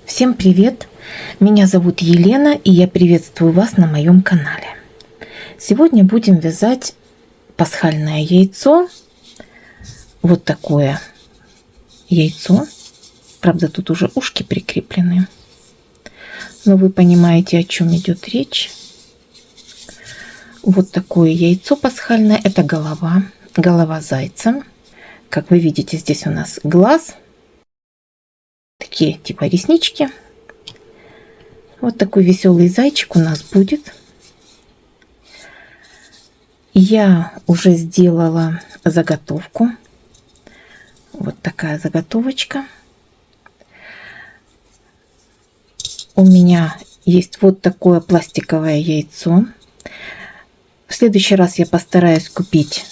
Всем привет! Меня зовут Елена, и я приветствую вас на моем канале. Сегодня будем вязать пасхальное яйцо. Вот такое яйцо. Правда, тут уже ушки прикреплены. Но вы понимаете, о чем идет речь. Вот такое яйцо пасхальное. Это голова. Голова зайца. Как вы видите, здесь у нас глаз. Такие типа реснички. Вот такой веселый зайчик у нас будет. Я уже сделала заготовку. Вот такая заготовочка. У меня есть вот такое пластиковое яйцо. В следующий раз я постараюсь купить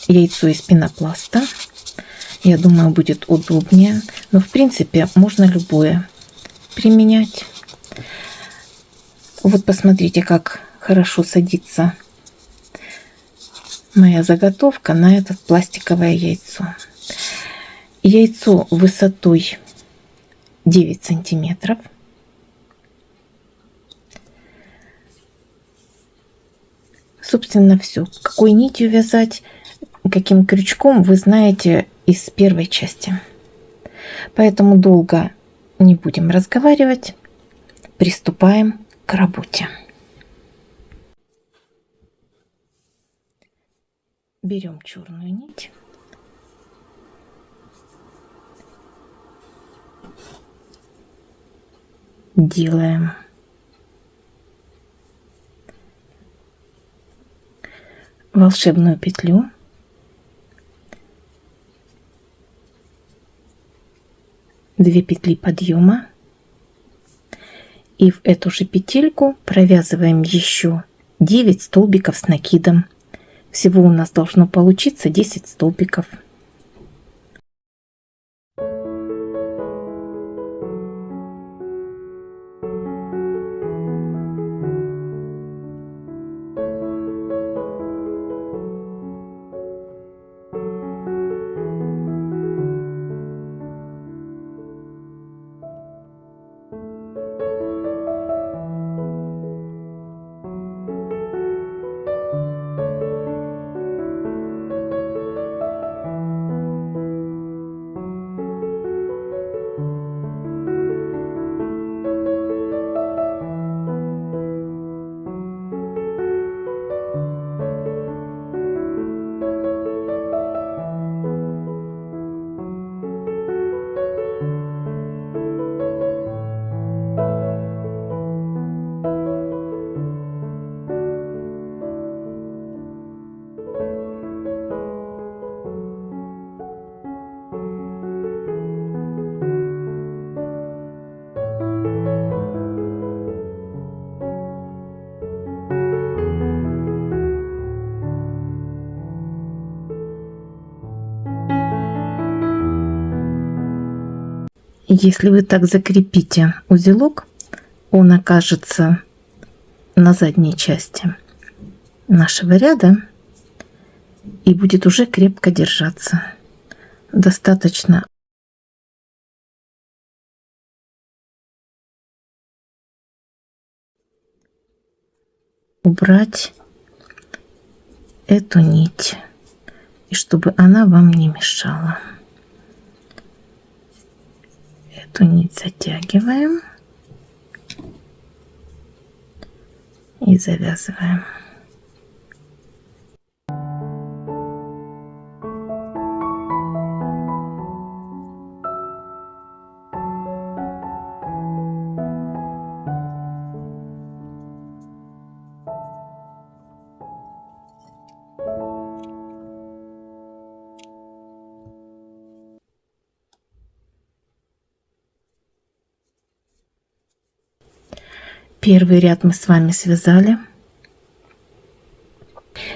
яйцо из пенопласта. Я думаю, будет удобнее. Но в принципе можно любое применять. Вот посмотрите, как хорошо садится моя заготовка на это пластиковое яйцо. Яйцо высотой 9 сантиметров. Собственно, все. Какой нитью вязать, каким крючком, вы знаете из первой части. Поэтому долго не будем разговаривать. Приступаем к работе. Берем черную нить. Делаем волшебную петлю. Две петли подъема. И в эту же петельку провязываем еще 9 столбиков с накидом. Всего у нас должно получиться 10 столбиков. Если вы так закрепите узелок, он окажется на задней части нашего ряда и будет уже крепко держаться. Достаточно убрать эту нить, и чтобы она вам не мешала. Эту нить затягиваем и завязываем. Первый ряд мы с вами связали.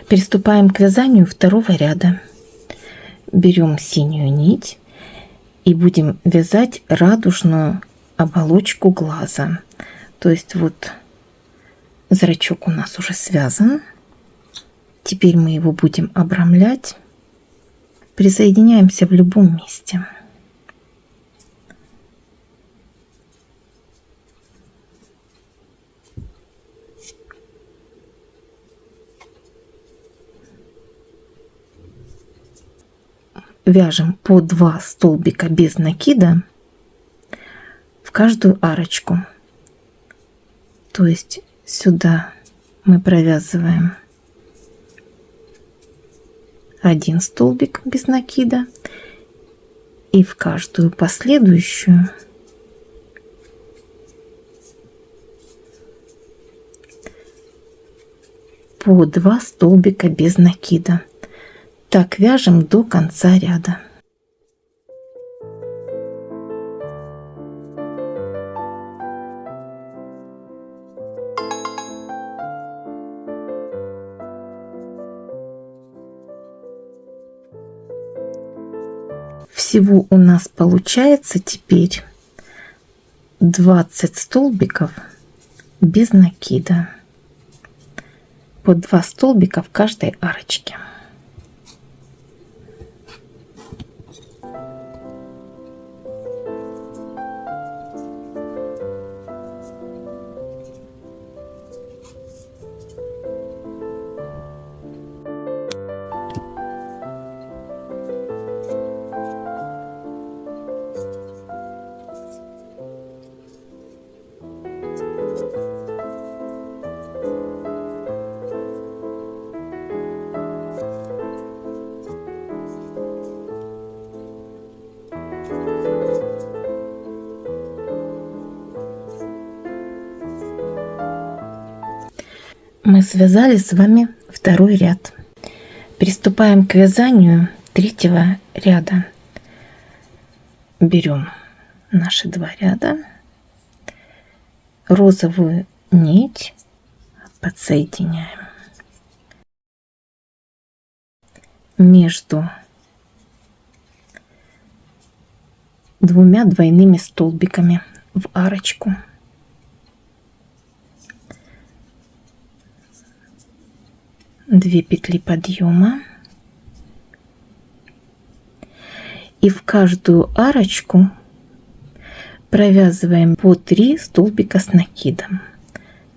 Приступаем к вязанию второго ряда. Берем синюю нить и будем вязать радужную оболочку глаза. То есть вот зрачок у нас уже связан. Теперь мы его будем обрамлять. Присоединяемся в любом месте. вяжем по 2 столбика без накида в каждую арочку. То есть сюда мы провязываем 1 столбик без накида, и в каждую последующую по 2 столбика без накида. Так вяжем до конца ряда. Всего у нас получается теперь 20 столбиков без накида, по 2 столбика в каждой арочке. Мы связали с вами второй ряд. Приступаем к вязанию третьего ряда. Берем наши 2 ряда, розовую нить подсоединяем между 2 двойными столбиками в арочку. Две петли подъема, и в каждую арочку провязываем по 3 столбика с накидом.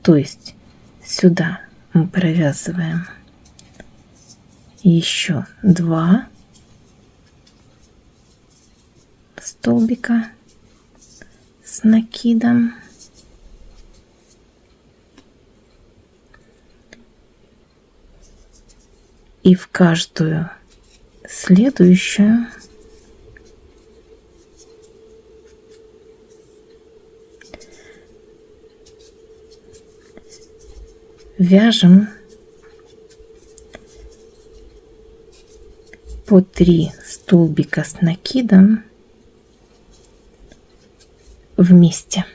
То есть сюда мы провязываем еще 2 столбика с накидом. И в каждую следующую вяжем по 3 столбика с накидом вместе.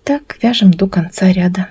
Так вяжем до конца ряда.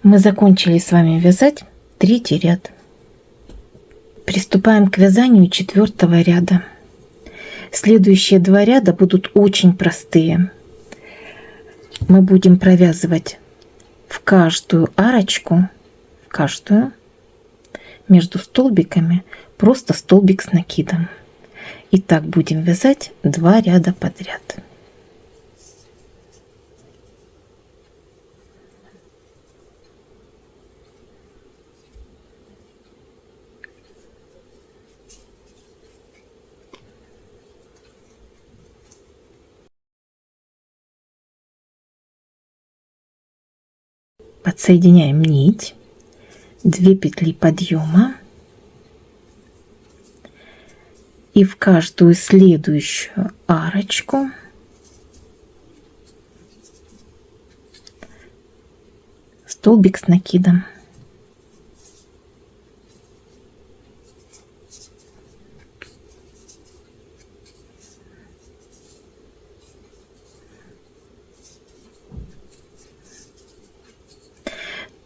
Мы закончили с вами вязать третий ряд. Приступаем к вязанию четвертого ряда. Следующие 2 ряда будут очень простые. Мы будем провязывать в каждую арочку, в каждую, между столбиками, просто столбик с накидом. И так будем вязать 2 ряда подряд. отсоединяем нить, 2 петли подъема и в каждую следующую арочку столбик с накидом.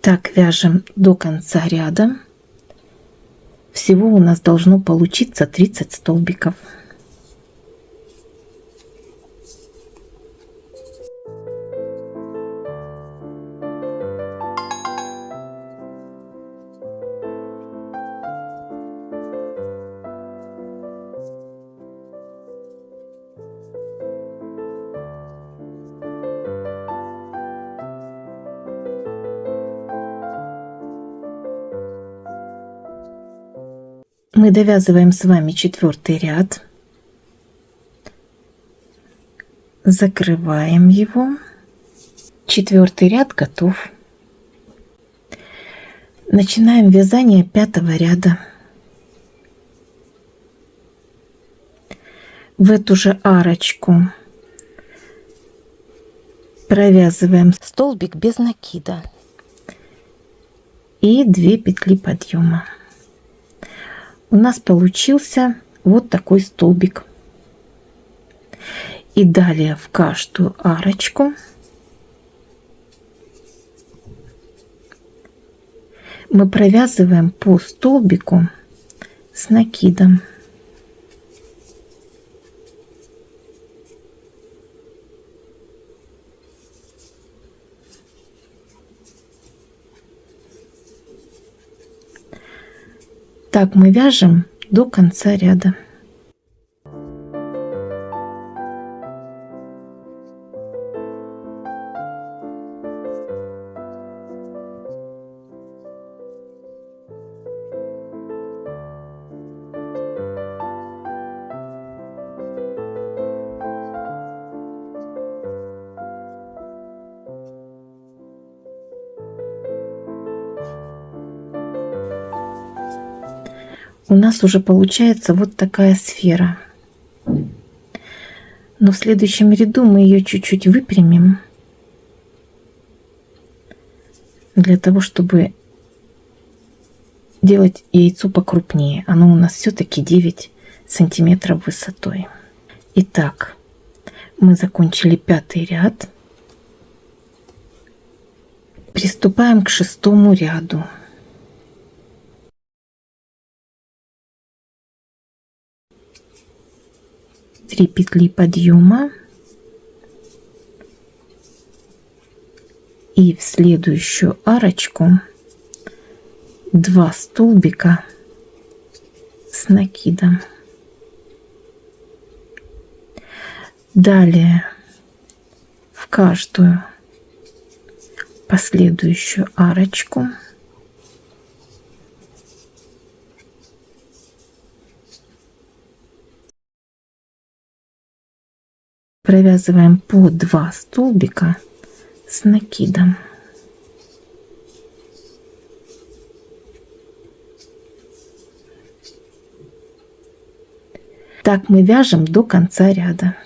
Так вяжем до конца ряда. Всего у нас должно получиться 30 столбиков. Мы довязываем с вами 4-й ряд, закрываем его. 4-й ряд готов. Начинаем вязание 5-го ряда. В эту же арочку провязываем столбик без накида и 2 петли подъема. У нас получился вот такой столбик. И далее в каждую арочку мы провязываем по столбику с накидом. Так мы вяжем до конца ряда. У нас уже получается вот такая сфера. Но в следующем ряду мы ее чуть-чуть выпрямим, для того, чтобы делать яйцо покрупнее. Оно у нас все-таки 9 сантиметров высотой. Итак, мы закончили 5-й ряд. Приступаем к 6-му ряду. Три петли подъема и в следующую арочку 2 столбика с накидом. Далее в каждую последующую арочку провязываем по 2 столбика с накидом. Так мы вяжем до конца ряда.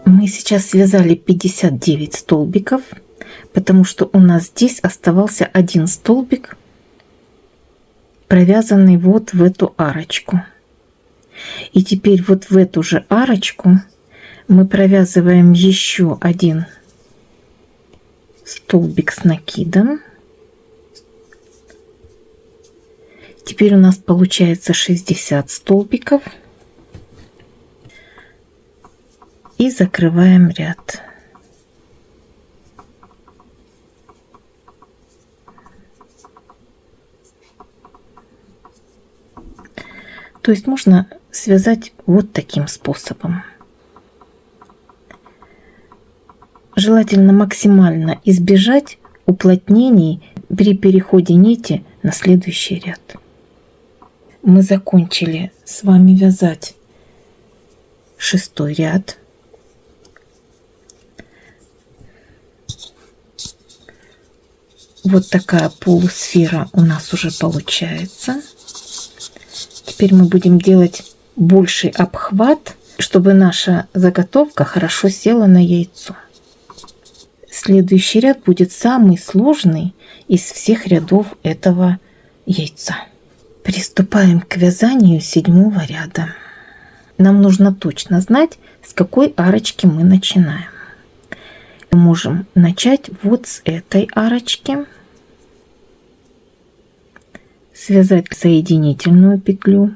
Мы сейчас связали 59 столбиков, потому что у нас здесь оставался 1 столбик, провязанный вот в эту арочку. И теперь вот в эту же арочку мы провязываем еще 1 столбик с накидом. Теперь у нас получается 60 столбиков. И закрываем ряд. То есть можно связать вот таким способом. Желательно максимально избежать уплотнений при переходе нити на следующий ряд. Мы закончили с вами вязать 6-й ряд. Вот такая полусфера у нас уже получается. Теперь мы будем делать больший обхват, чтобы наша заготовка хорошо села на яйцо. Следующий ряд будет самый сложный из всех рядов этого яйца. Приступаем к вязанию 7-го ряда. Нам нужно точно знать, с какой арочки мы начинаем. Мы можем начать вот с этой арочки, связать соединительную петлю,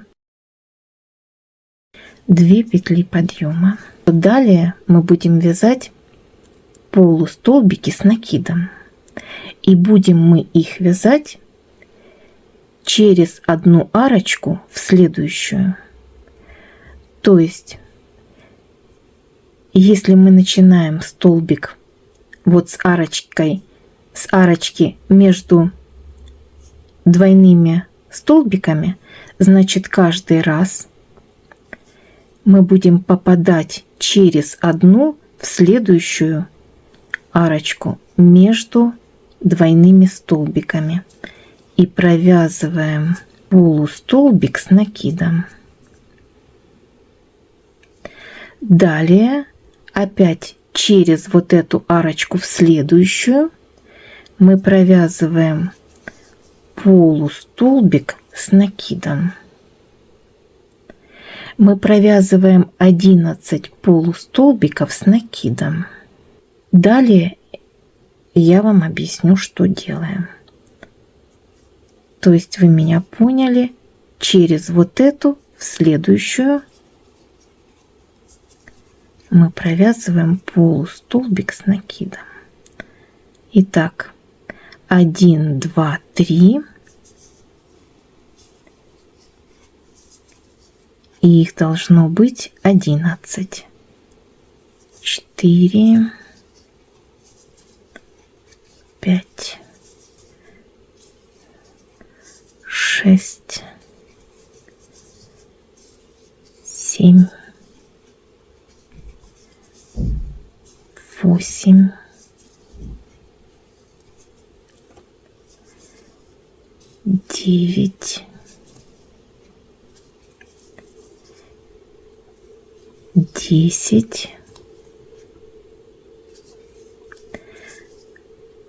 2 петли подъема. Далее мы будем вязать полустолбики с накидом, и будем мы их вязать через одну арочку в следующую. То есть, если мы начинаем столбик вот с арочкой, с арочки между двойными столбиками, значит, каждый раз мы будем попадать через одну в следующую арочку между двойными столбиками и провязываем полустолбик с накидом. Далее опять через вот эту арочку в следующую мы провязываем полустолбик с накидом. Мы провязываем 11 полустолбиков с накидом. Далее я вам объясню, что делаем. То есть вы меня поняли, через вот эту в следующую мы провязываем полустолбик с накидом. Итак, 1, 2, 3. И их должно быть 11. 4, 5, 6, 7, 8, 9, 10,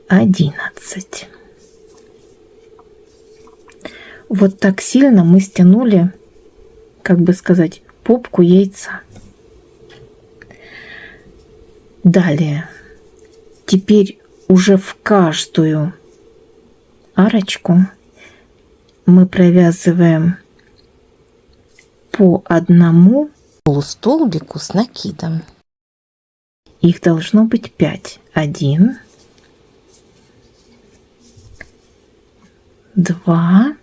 11. Вот так сильно мы стянули, как бы сказать, попку яйца. Далее, теперь уже в каждую арочку мы провязываем по одному полустолбику с накидом. Их должно быть 5. 1, 2,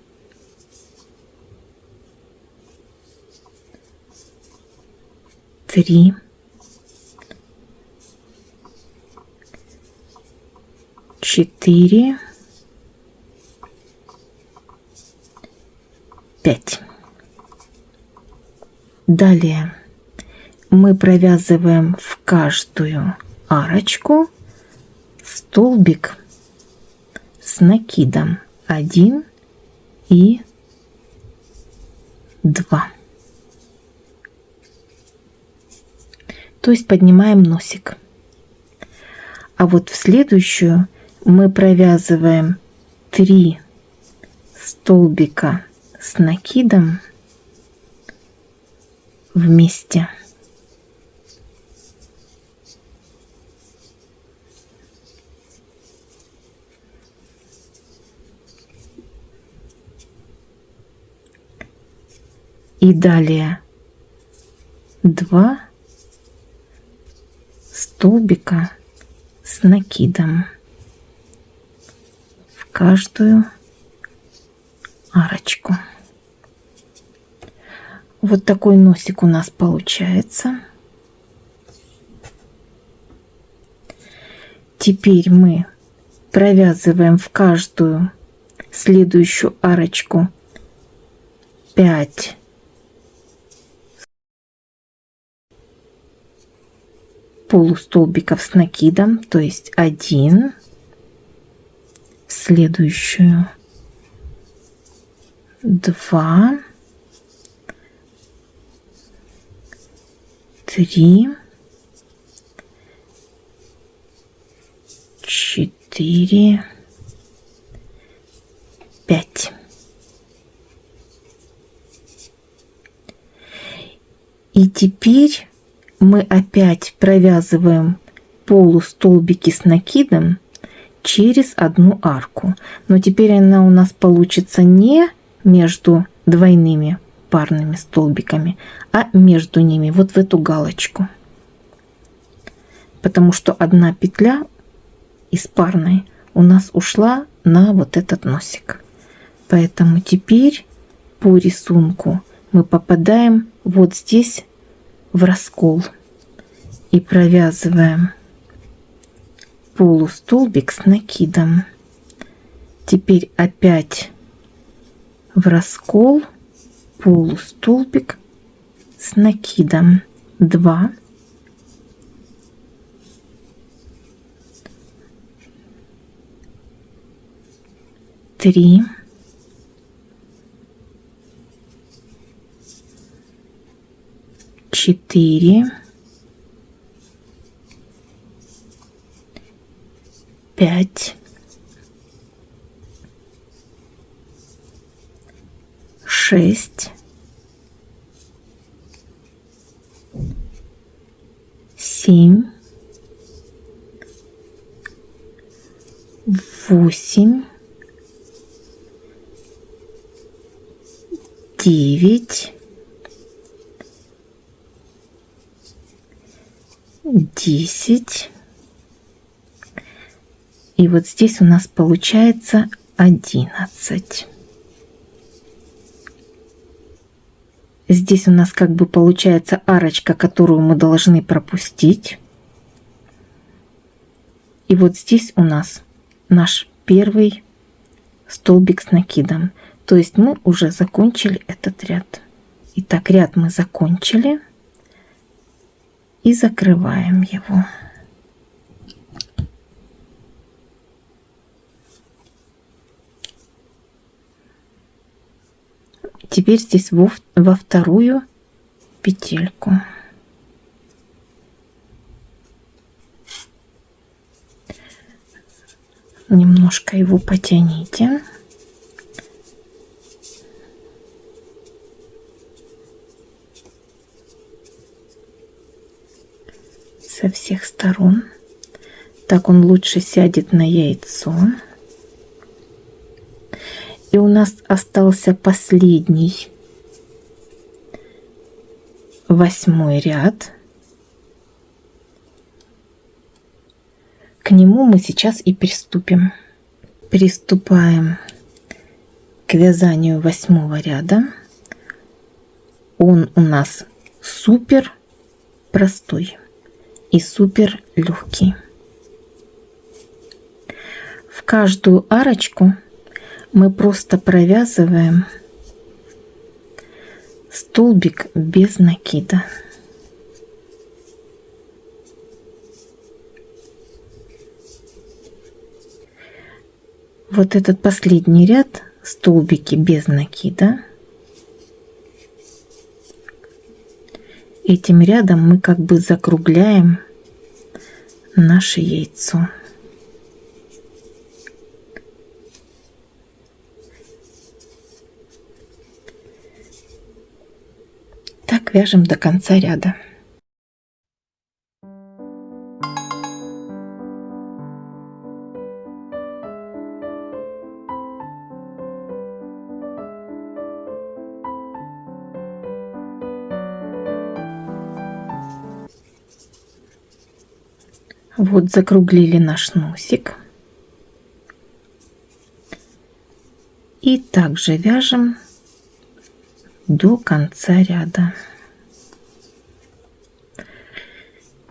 3, 4, 5. Далее мы провязываем в каждую арочку столбик с накидом 1 и 2. То есть поднимаем носик. А вот в следующую мы провязываем 3 столбика с накидом вместе. И далее 2 столбика с накидом в каждую арочку. Вот такой носик у нас получается. Теперь мы провязываем в каждую следующую арочку 5 полустолбиков с накидом, то есть 1, в следующую 2, 3, 4, 5. И теперь мы опять провязываем полустолбики с накидом через одну арку. Но теперь она у нас получится не между двойными парными столбиками, а между ними, вот в эту галочку. Потому что одна петля из парной у нас ушла на вот этот носик. Поэтому теперь по рисунку мы попадаем вот здесь в раскол и провязываем полустолбик с накидом. Теперь опять в раскол полустолбик с накидом 2, 3, 4, 5, 6, 7, 8, 9, 10. И вот здесь у нас получается 11. Здесь у нас как бы получается арочка, которую мы должны пропустить. И вот здесь у нас наш первый столбик с накидом. То есть мы уже закончили этот ряд. Итак, ряд мы закончили. И закрываем его. Теперь здесь во вторую петельку. Немножко его потяните. Со всех сторон. Так он лучше сядет на яйцо. И у нас остался последний 8-й ряд. К нему мы сейчас и приступим. Приступаем к вязанию 8-го ряда. Он у нас супер простой и супер легкий. В каждую арочку мы просто провязываем столбик без накида. Вот этот последний ряд столбики без накида. Этим рядом мы как бы закругляем наше яйцо. Так вяжем до конца ряда. Вот закруглили наш носик. И также вяжем до конца ряда.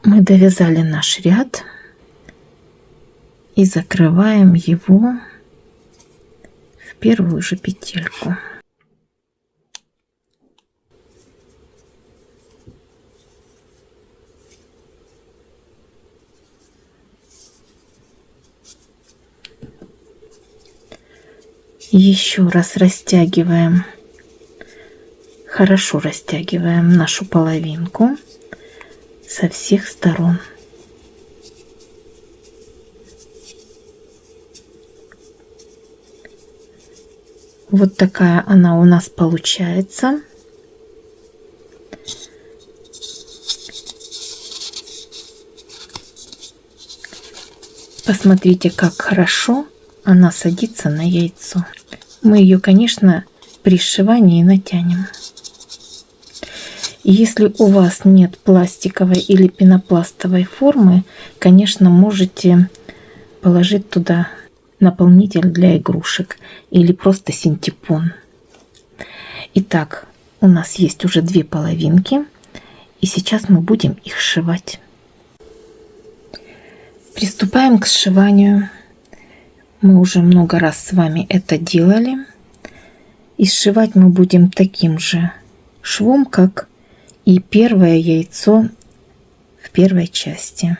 Мы довязали наш ряд и закрываем его в первую же петельку. Еще раз растягиваем, хорошо растягиваем нашу половинку со всех сторон. Вот такая она у нас получается. Посмотрите, как хорошо она садится на яйцо. Мы ее, конечно, при сшивании натянем. Если у вас нет пластиковой или пенопластовой формы, конечно, можете положить туда наполнитель для игрушек или просто синтепон. Итак, у нас есть уже две половинки, и сейчас мы будем их сшивать. Приступаем к сшиванию. Мы уже много раз с вами это делали. И сшивать мы будем таким же швом, как и первое яйцо в первой части.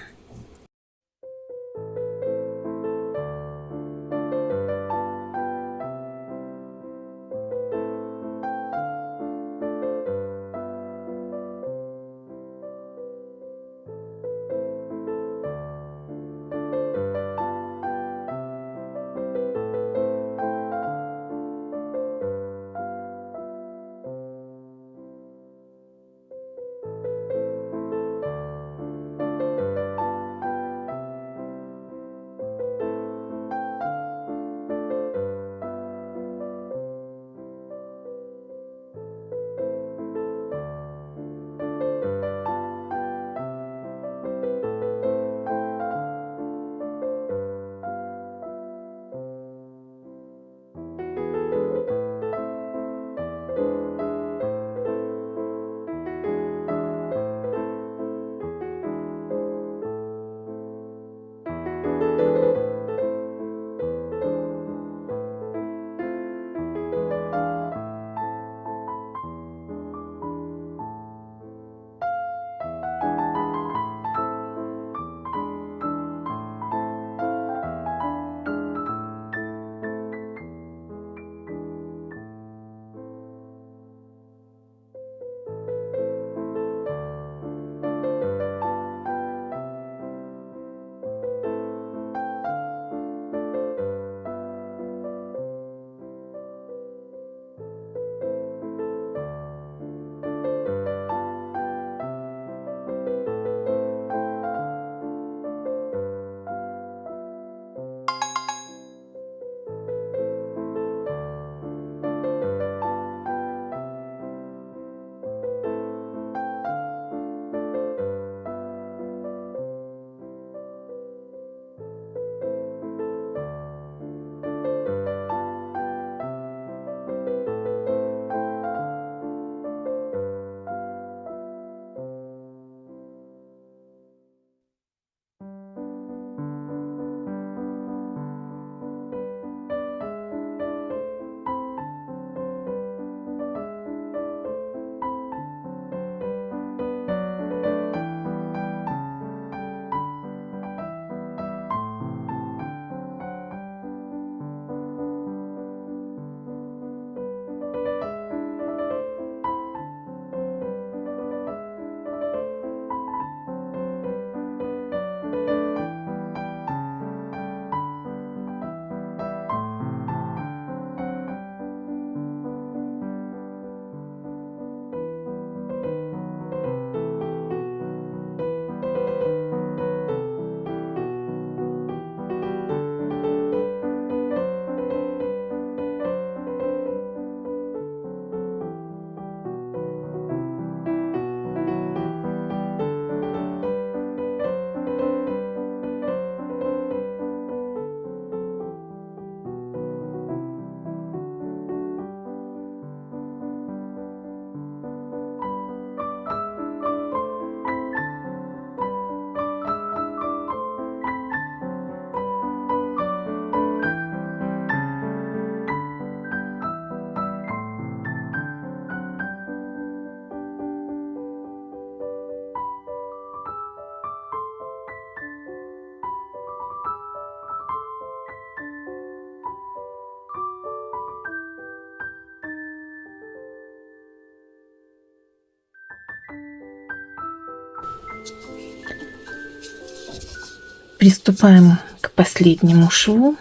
Приступаем к последнему шву,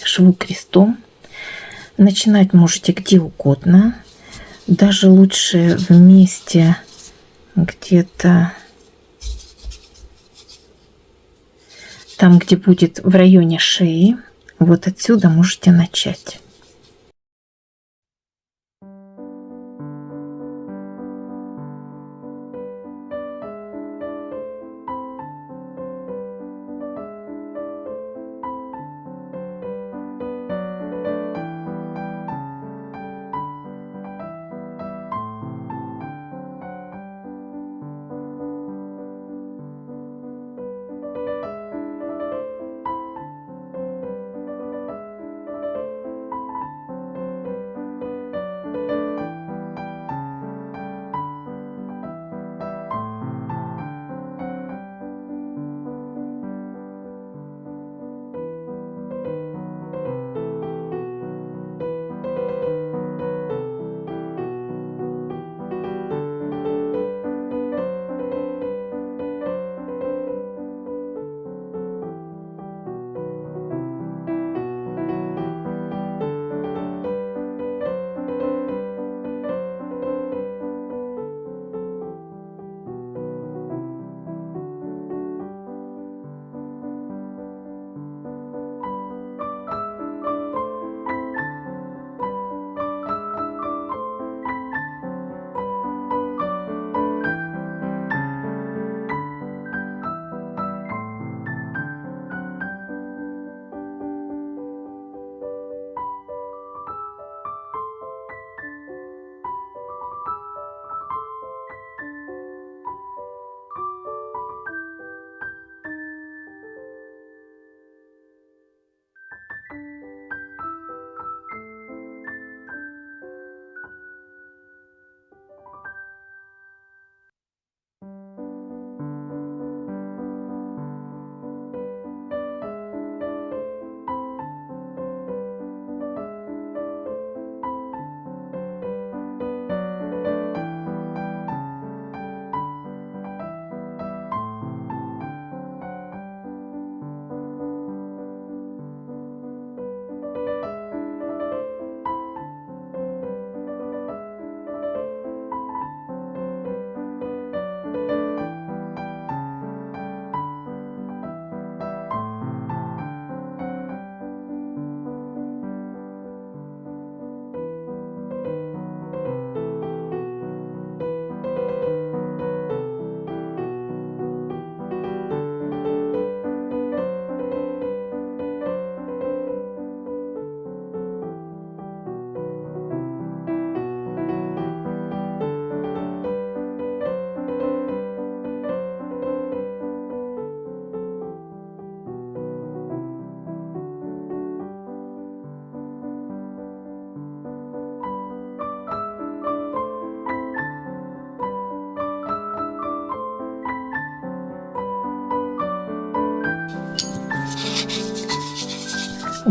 шву крестом. Начинать можете где угодно, даже лучше вместе где-то там, где будет в районе шеи. Вот отсюда можете начать.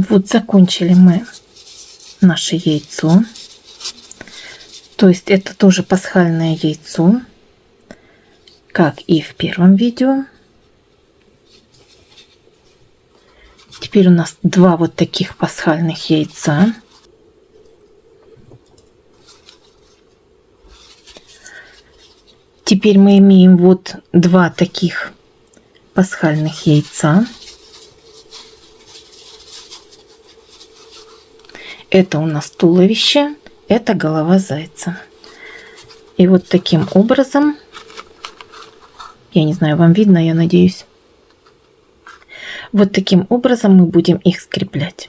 Вот закончили мы наше яйцо. То есть это тоже пасхальное яйцо, как и в первом видео. Теперь у нас два вот таких пасхальных яйца. Теперь мы имеем вот два таких пасхальных яйца. Это у нас туловище, это голова зайца. И вот таким образом, я не знаю, вам видно, я надеюсь. Вот таким образом мы будем их скреплять.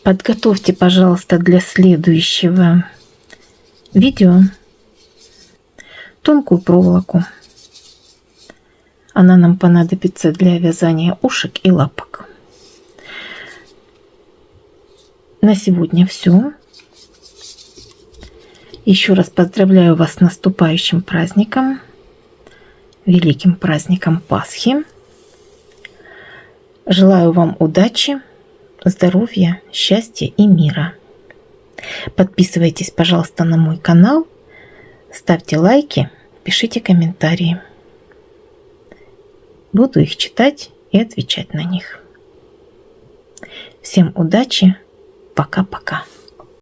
Подготовьте, пожалуйста, для следующего видео тонкую проволоку. Она нам понадобится для вязания ушек и лапок. На сегодня все. Еще раз поздравляю вас с наступающим праздником, великим праздником Пасхи. Желаю вам удачи, здоровья, счастья и мира. Подписывайтесь, пожалуйста, на мой канал, Ставьте лайки, пишите комментарии. Буду их читать и отвечать на них. Всем удачи. Пока-пока.